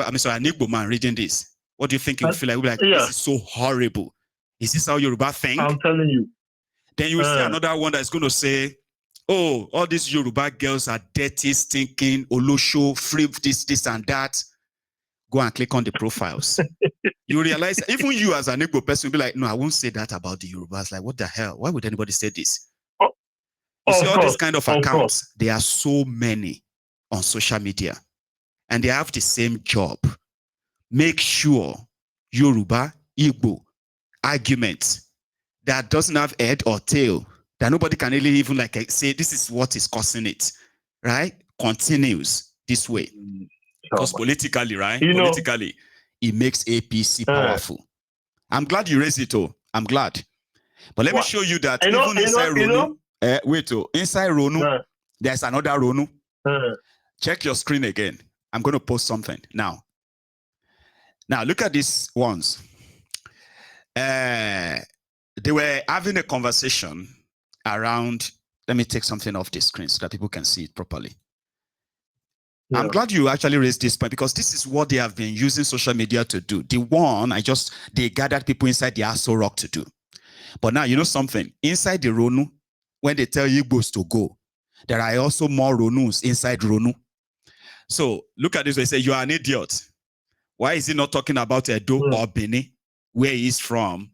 I mean, sorry, an Igbo man reading this, what do you think he would feel like? He'll be like, this is so horrible. Is this how Yoruba think? I'm telling you. Then you see another one that's going to say, oh, all these Yoruba girls are dirty, stinking, olosho, free, this and that. Go and click on the profiles. You realize, even you as an Igbo person will be like, no, I won't say that about the Yorubas. Like, what the hell? Why would anybody say this? You see all these kind of accounts, there are so many on social media, and they have the same job. Make sure Yoruba, Igbo argument that doesn't have head or tail, that nobody can really even like say this is what is causing it, right? Continues this way. Because politically, right? Politically, it makes APC powerful. I'm glad you raised it, oh. I'm glad. But let me show you that even inside Ronu, inside Ronu, there's another Ronu. Check your screen again. I'm going to post something now. Now, look at these ones. They were having a conversation around, let me take something off the screen so that people can see it properly. I'm glad you actually raised this point, because this is what they have been using social media to do. The one, they gathered people inside the Aso Rock to do. But now, you know something? Inside the Ronu, when they tell Igbos to go, there are also more Ronus inside Ronu. So look at this. They say, you are an idiot. Why is he not talking about Edo or Benin, where he's from?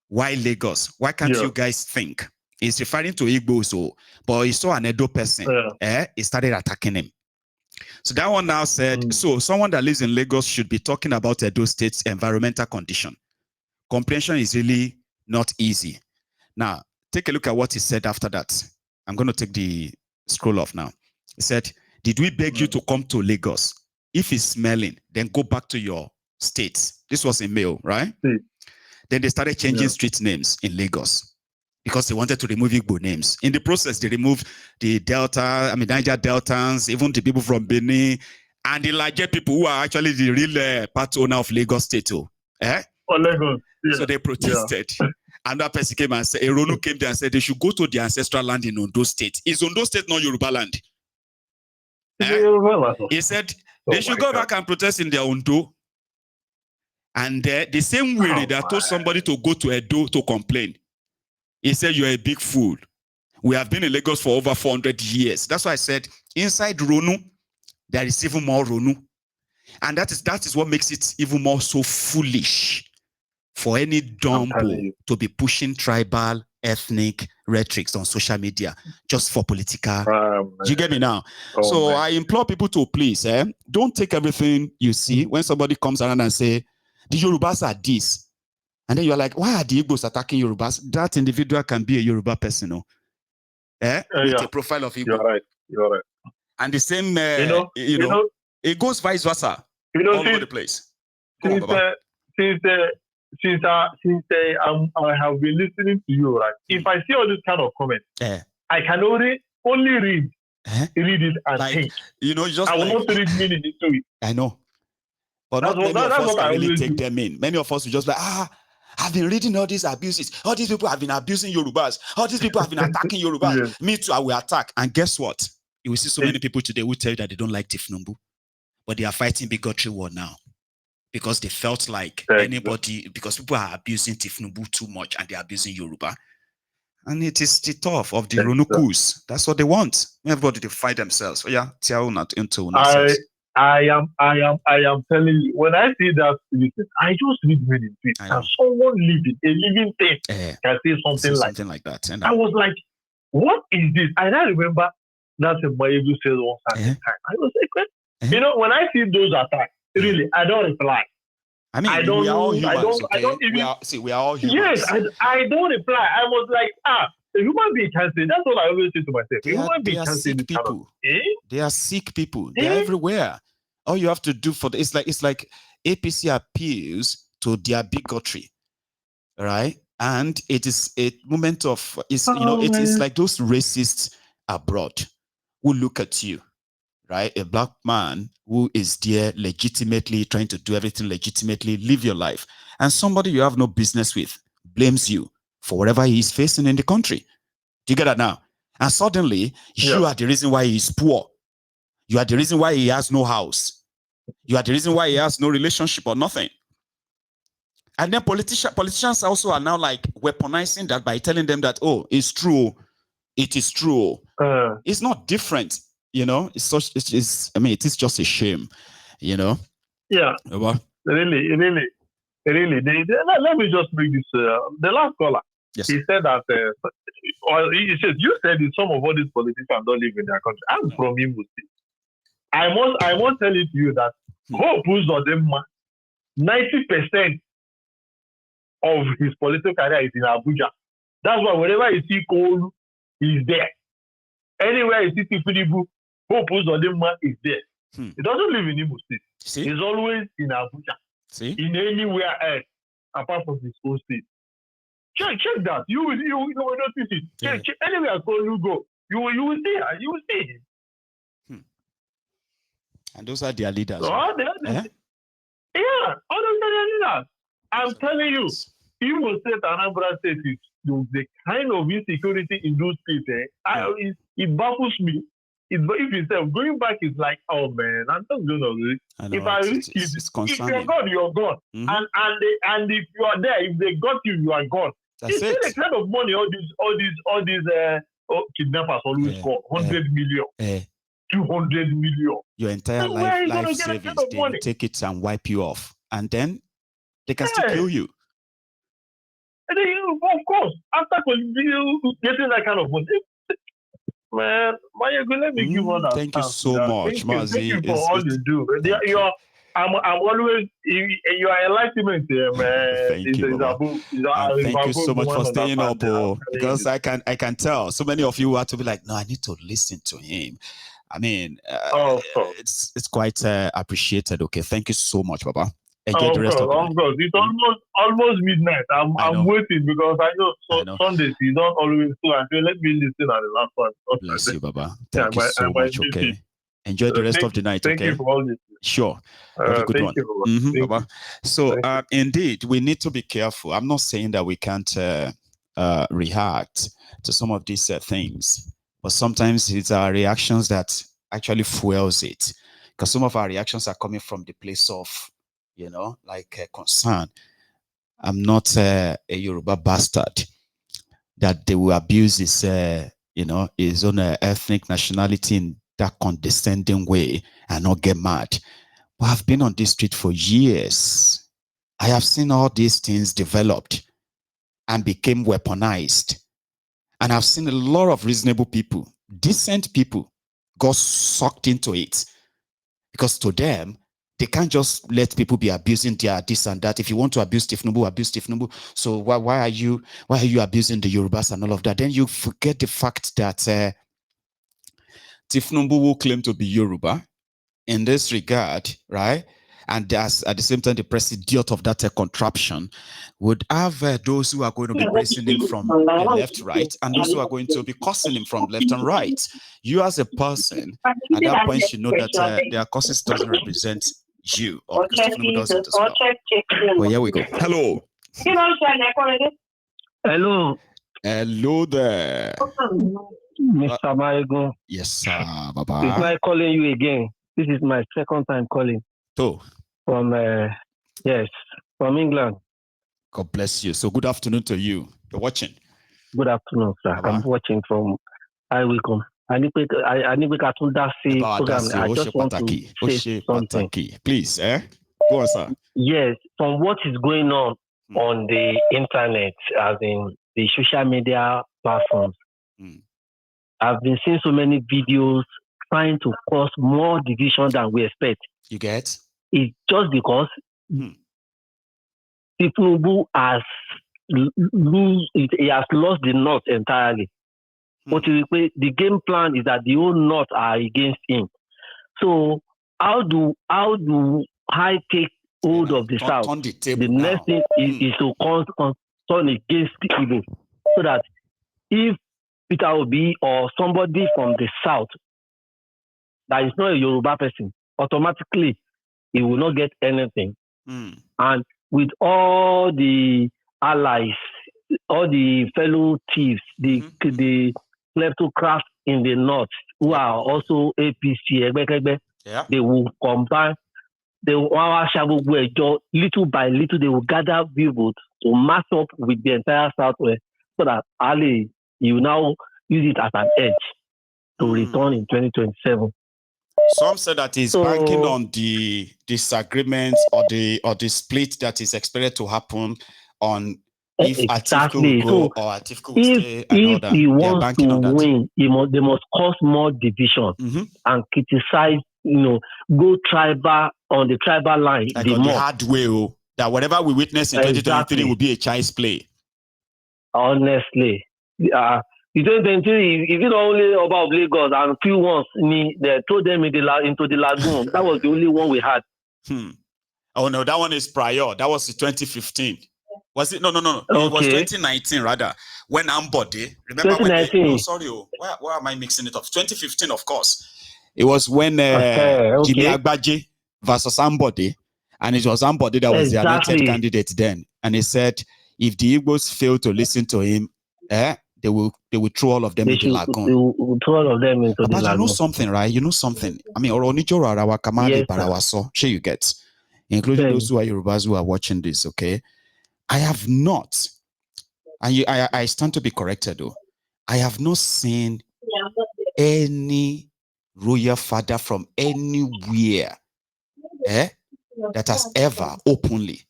Why Lagos? Why can't you guys think? He's referring to Igbos, but he saw an Edo person. He started attacking him. So that one now said, so someone that lives in Lagos should be talking about Edo State's environmental condition. Comprehension is really not easy. Now, take a look at what he said after that. I'm going to take the scroll off now. He said, did we beg you to come to Lagos? If it's smelling, then go back to your states. This was in Mayo, right? Then they started changing street names in Lagos because they wanted to remove Igbo names. In the process, they removed the Niger Deltans, even the people from Benin, and the larger people who are actually the real part owner of Lagos State. Lagos. So they protested. And that person came and said, Eronu came there and said they should go to the ancestral land in Ondo State. Is Ondo State not Yoruba land? He said they should go back and protest in their Ondo. And the same way that told somebody to go to Edo to complain, he said, you're a big fool. We have been in Lagos for over 400 years. That's why I said, inside Ronu, there is even more Ronu. And that is what makes it even more so foolish for any dumbo to be pushing tribal, ethnic rhetorics on social media just for political. You get me now? I implore people to please, don't take everything you see when somebody comes around and say, the Yorubas are this. And then you're like, why are the Igbos attacking Yorubas? That individual can be a Yoruba person, with a profile of Igbo. You're right. And the same, it goes vice versa all over the place. Since I have been listening to you, right? If I see all this kind of comments, I can only read it and think. Just I will not read meaning into it. I know. But not many of us can really take them in. Many of us will just be like, I've been reading all these abuses. All these people have been abusing Yorubas. All these people have been attacking Yorubas. Me too, I will attack. And guess what? You will see so many people today who tell you that they don't like Tinubu, but they are fighting bigotry war now because they felt like because people are abusing Tinubu too much and they're abusing Yoruba. And it is the tough of the Ronukus. That's what they want. Everybody to fight themselves. I am telling you, when I see that, I just read meaning to it. And someone a living thing, can say something like that. And I was like, what is this? And I remember that's a Bible says once at a time. I was like, when I see those attacks, really, I don't reply. I mean, we are all humans. We are all humans. Yes, I don't reply. I was like, a human being can say. That's what I always say to myself. A human being can say people. They are sick people. They're everywhere. All you have to do it's like APC appeals to their bigotry, right? And it is a moment of it's like those racists abroad who look at you, right? A black man who is there legitimately trying to do everything legitimately, live your life, and somebody you have no business with blames you for whatever he is facing in the country. Do you get that now? And suddenly you are the reason why he is poor. You are the reason why he has no house. You are the reason why he has no relationship or nothing. And then politicians also are now like weaponizing that by telling them that, oh, it's true. It is true. It's not different, you know. It's I mean, it is just a shame, you know. Yeah. Really. Let me just bring this. The last caller. Yes. He said that. He said you said that some of all these politicians don't live in their country. I'm from Imo State. I must tell it to you that Hope Uzodinma, 90% of his political career is in Abuja. That's why whenever you see Kolu, he's there. Anywhere you see Tinubu, Hope Uzodinma is there. He doesn't live in Imo State. See? He's always in Abuja. See? In anywhere else apart from his own state. Check that. You will notice it. Check anywhere Kolu go. You will see him. And those are their leaders. Yeah, all those are their leaders. I'm telling you, Imo State and Anambra State is the kind of insecurity in those states. It baffles me. If yourself going back is like, oh man, I'm not gonna lose. If you're gone, you're gone. Mm-hmm. And if you are there, if they got you, you are gone. That's it. The kind of money all these kidnappers always got 100 million. 200 million. Your entire life savings, they will take it and wipe you off. And then they can still kill you. And then, of course, after getting that kind of money, man, let me give all that. Thank you so much, Mazi. Thank you for all you do. I'm always your enlightenment here, man. Thank you, thank you so much for staying up, because I can tell so many of you have to be like, no, I need to listen to him. I mean, it's quite appreciated. Okay, thank you so much, Baba. Enjoy the rest of the night. It's almost midnight. I'm waiting because I know Sundays you don't always do. I say, let me listen at the last one. Bless you, Baba. Thank you so much. Okay. Enjoy the rest of the night. Thank you for all this. Sure. Have a good one. Baba. So, indeed, we need to be careful. I'm not saying that we can't react to some of these things, but sometimes it's our reactions that actually fuels it. Because some of our reactions are coming from the place of, concern. I'm not a Yoruba bastard that they will abuse his, his own ethnic nationality in that condescending way and not get mad. But I've been on this street for years. I have seen all these things developed and became weaponized. And I've seen a lot of reasonable people, decent people, got sucked into it. Because to them, they can't just let people be abusing their this and that. If you want to abuse Tinubu, abuse Tinubu. So why are you abusing the Yorubas and all of that? Then you forget the fact that Tinubu will claim to be Yoruba in this regard, right? And at the same time, the president of that contraption would have those who are going to be praising him from left, right, and those who are going to be cursing him from left and right. You as a person, at that point, you know that their causes doesn't represent you, or because Tinubu doesn't as well. Well, here we go. Hello. Hello. Hello there. Mr. Maigo. Yes, sir, Baba. Is my calling you again? This is my second time calling. Oh. From England. God bless you. So good afternoon to you. You're watching. Good afternoon, sir. Baba. I'm watching from Welcome. I just want to say something. Please, go on, sir. Yes, from what is going on the internet, as in the social media platforms, I've been seeing so many videos trying to cause more division than we expect. You get? It's just because Tinubu has lost the North entirely. But the game plan is that the whole North are against him. So how do I take hold of the South? The next thing is to turn against the Igbo, so that if Peter Obi or somebody from the South that is not a Yoruba person, automatically he will not get anything. And with all the allies, all the fellow thieves, the kleptocrats in the North who are also APC, they will combine little by little, they will gather votes to match up with the entire Southwest so that Ali, you now use it as an edge to return in 2027. Some say that he's banking on the disagreements or the split that is expected to happen on if Atiku will go or Atiku will stay. If he wants to win, they must cause more division and criticize, go tribal on the tribal line. Like on the hard way, that whatever we witness in 2023 will be a child's play. Honestly. In 2023, if it's only about Lagos and few ones, they throw them into the lagoon. That was the only one we had. Oh no, that one is prior. That was 2015. Was it? No. Okay. It was 2019 rather. When Ambode, remember 2019. when? Sorry, why am I mixing it up? 2015, of course. It was when Jimmy Agbaje versus Ambode, and it was Ambode that was the elected candidate then. And he said, if the Igbos fail to listen to him, they will throw all of them into the lagoon. They will throw all of them into the lagoon. But you know something, right? You know something. I mean, you get, including those who are Yorubas who are watching this, okay? I have not, and I stand to be corrected though, I have not seen any royal father from anywhere that has ever openly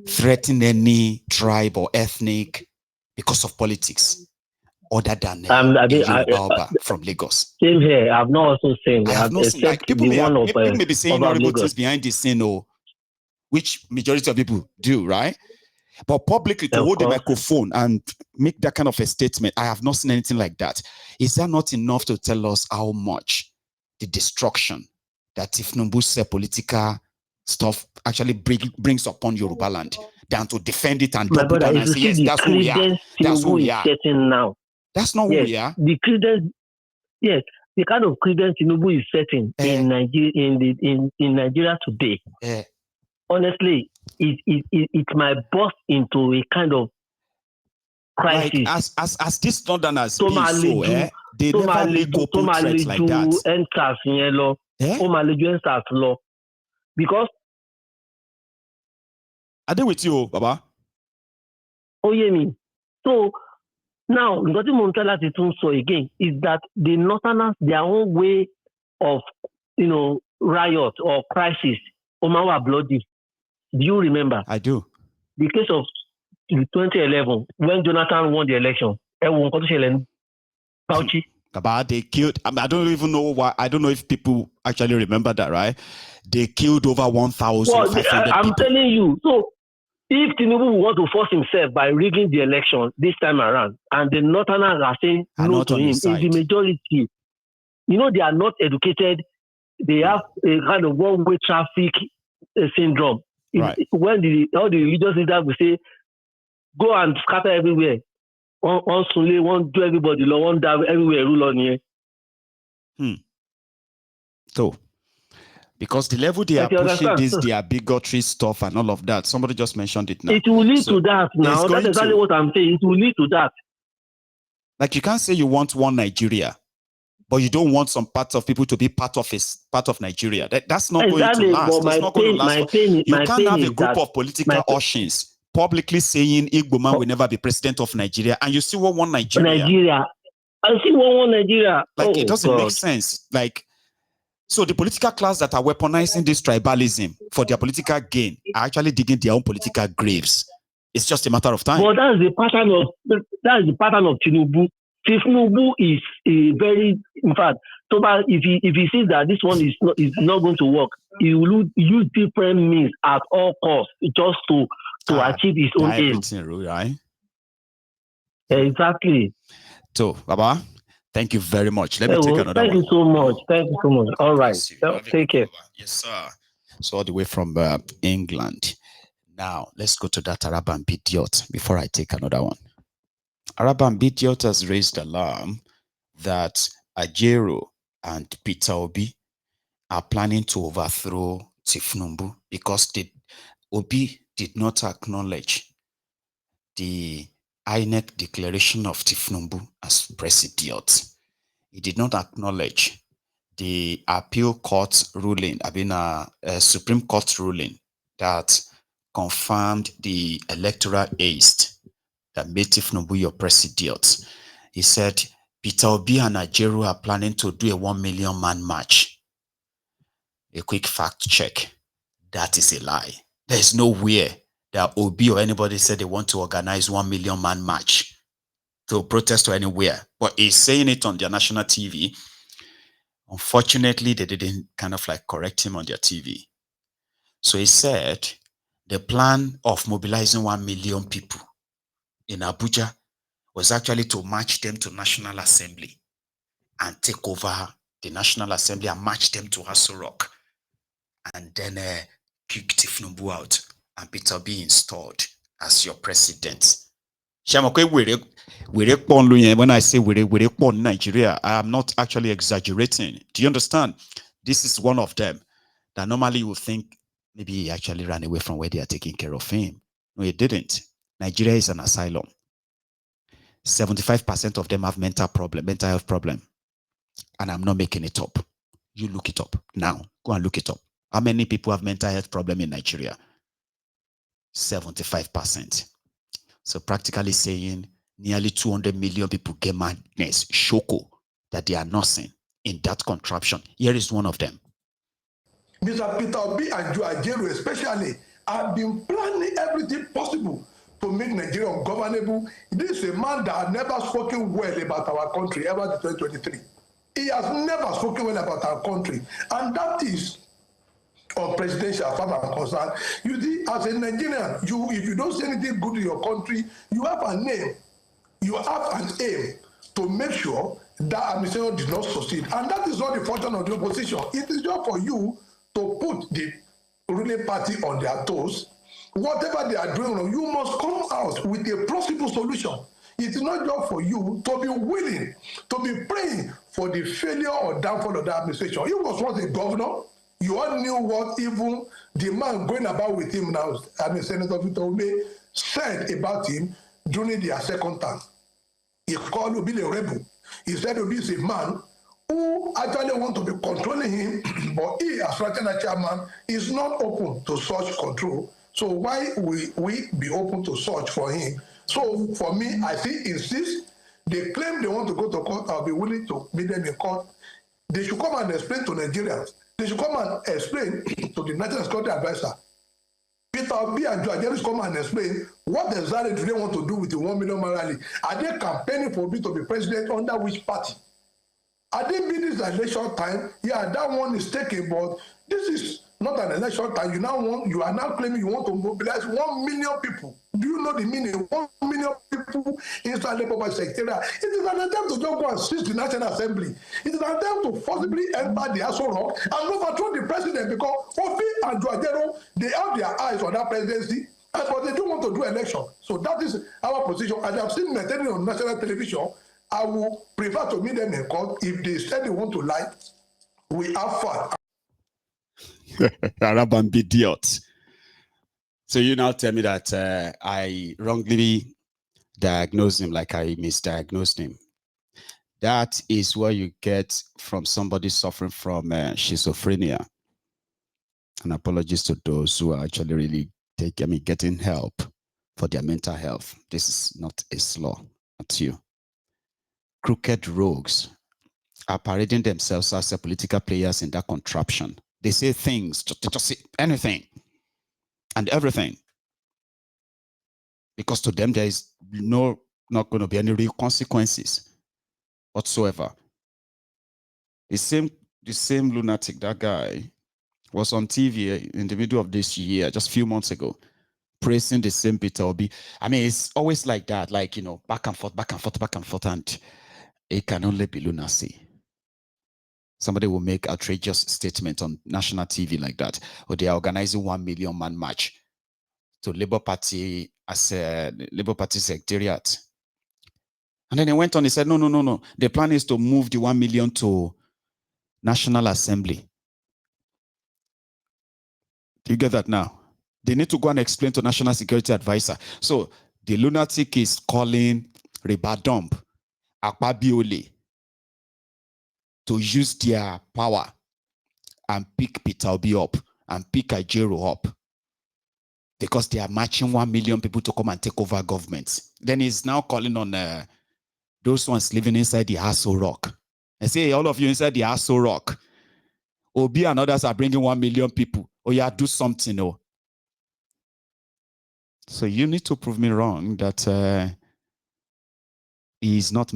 threatened any tribe or ethnic because of politics other than from Lagos. Same here. I've not also seen. I have not seen. Like, people may be saying horrible things behind the scene, which majority of people do, right? But publicly to hold the microphone and make that kind of a statement, I have not seen anything like that. Is that not enough to tell us how much the destruction that Tinubu's political stuff actually brings upon Yoruba land than to defend it and double down and say, yes, that's who we are. That's who we are. Now. That's not who we are. The credence, yes, the kind of credence Tinubu is setting in Nigeria in Nigeria today. Honestly, it might burst into a kind of crisis. Like as this northerners be so, they never make open threats like that. Because are they with you, Baba? Oh, yeah, me. So now, what Montella so again is that the northerners, their own way of riot or crisis, Omawa bloody. Do you remember? I do. The case of 2011 when Jonathan won the election. Fauci. They killed. I mean, I don't even know why. I don't know if people actually remember that, right? They killed over 1,500 people. I'm telling you. So, if Tinubu want to force himself by rigging the election this time around, and the Northerners are saying no to him, is the majority. They are not educated. They have a kind of one-way traffic syndrome. Right. When all the religious leaders will say, go and scatter everywhere. One Sunday, one do everybody, one die everywhere, rule on here. So, because the level they are pushing their bigotry stuff and all of that, somebody just mentioned it now. It will lead to that now. That's exactly what I'm saying. It will lead to that. Like, you can't say you want one Nigeria, but you don't want some parts of people to be part of Nigeria. That's not going to last. That's not going to last. You can't have a group of political Oshins publicly saying Igbo man will never be president of Nigeria, and you still want one Nigeria. I still want one Nigeria. Like, it doesn't make sense. Like, so the political class that are weaponizing this tribalism for their political gain are actually digging their own political graves. It's just a matter of time. But that's the pattern of Tinubu. Tinubu is a very, in fact, so that if he sees that this one is not going to work, he will use different means at all costs just to achieve his own aim. Right? Exactly. So, Baba, thank you very much. Let me take another one. Thank you so much. All right. Take care. Yes, sir. So all the way from England. Now, let's go to that Arabambidiot before I take another one. Arabambidiot has raised alarm that Ajero and Peter Obi are planning to overthrow Tinubu because Obi did not acknowledge the INEC declaration of Tinubu as president. He did not acknowledge the appeal court ruling, a Supreme Court ruling that confirmed the electoral haste that made Tinubu your president. He said, Peter Obi and Nigeria are planning to do a 1 million man march. A quick fact check. That is a lie. There is nowhere that Obi or anybody said they want to organize 1 million man march to protest or anywhere. But he's saying it on their national TV. Unfortunately, they didn't kind of like correct him on their TV. So he said the plan of mobilizing 1 million people in Abuja was actually to march them to National Assembly and take over the National Assembly and march them to Aso Rock. And then kick Tinubu out and Peter Obi installed as your president. When I say we're Nigeria, I am not actually exaggerating. Do you understand? This is one of them that normally you would think maybe he actually ran away from where they are taking care of him. No, he didn't. Nigeria is an asylum. 75% of them have mental health problem. And I'm not making it up. You look it up now. Go and look it up. How many people have mental health problem in Nigeria? 75%. So practically saying nearly 200 million people get madness, shoko, that they are nursing in that contraption. Here is one of them. Mr. Peter Obi and Joe Ajaero especially have been planning everything possible to make Nigeria ungovernable. This is a man that has never spoken well about our country ever in 2023. He has never spoken well about our country. And that is on presidential farm and concern. You see, as a Nigerian, if you don't say anything good to your country, you have a name, you have an aim to make sure that administration did not succeed. And that is not the function of the opposition. It is just for you to put the ruling party on their toes. Whatever they are doing, you must come out with a plausible solution. It is not just for you to be willing to be praying for the failure or downfall of the administration. He was once a governor. You all knew what even the man going about with him now, Senator Peter Obi, said about him during their second term. He called Obi a rebel. He said Obi is a man who actually want to be controlling him, but he, as national chairman, is not open to such control. So why will we be open to such for him? So for me, I think insist, they claim they want to go to court, I'll be willing to meet them in court. They should come and explain to Nigerians. They should come and explain to the National Security Advisor. Peter Obi and Joe Ajaero come and explain what exactly do they want to do with the 1 million rally. Are they campaigning for Obi to be president under which party? Are they being this election time? Yeah, that one is taken, but this is not an election time. You are now claiming you want to mobilize 1 million people. Do you know the meaning? 1 million people inside Labour Party Secretariat. It is an attempt to just go and seize the National Assembly. It is an attempt to forcibly enter the Aso Rock and overthrow the president because Obi and Joe Ajaero, they have their eyes on that presidency, but they don't want to do election. So that is our position. As I have seen maintaining on national television, I will prefer to meet them in court. If they said they want to lie, we have fun. Arabambidiot. So you now tell me that I wrongly diagnosed him, like I misdiagnosed him. That is what you get from somebody suffering from schizophrenia. And apologies to those who are actually really getting help for their mental health. This is not a slaw at you. Crooked rogues are parading themselves as political players in that contraption. They say things, just say anything and everything. Because to them, there is not going to be any real consequences whatsoever. The same lunatic, that guy, was on TV in the middle of this year, just a few months ago, praising the same Peter Obi. I mean, it's always like that, like, back and forth, and it can only be lunacy. Somebody will make outrageous statement on national TV like that, or they are organizing 1 million man march to Labour Party as a Labour Party secretariat. And then he went on, he said, no. The plan is to move the 1 million to National Assembly. Do you get that now? They need to go and explain to National Security Advisor. So the lunatic is calling Ribadump, Akpabiole, to use their power and pick Peter Obi up and pick Ajero up because they are matching 1 million people to come and take over government. Then he's now calling on those ones living inside the Aso Rock. I say, all of you inside the Aso Rock, Obi and others are bringing 1 million people. Oh yeah, do something. Oh. So you need to prove me wrong that he is not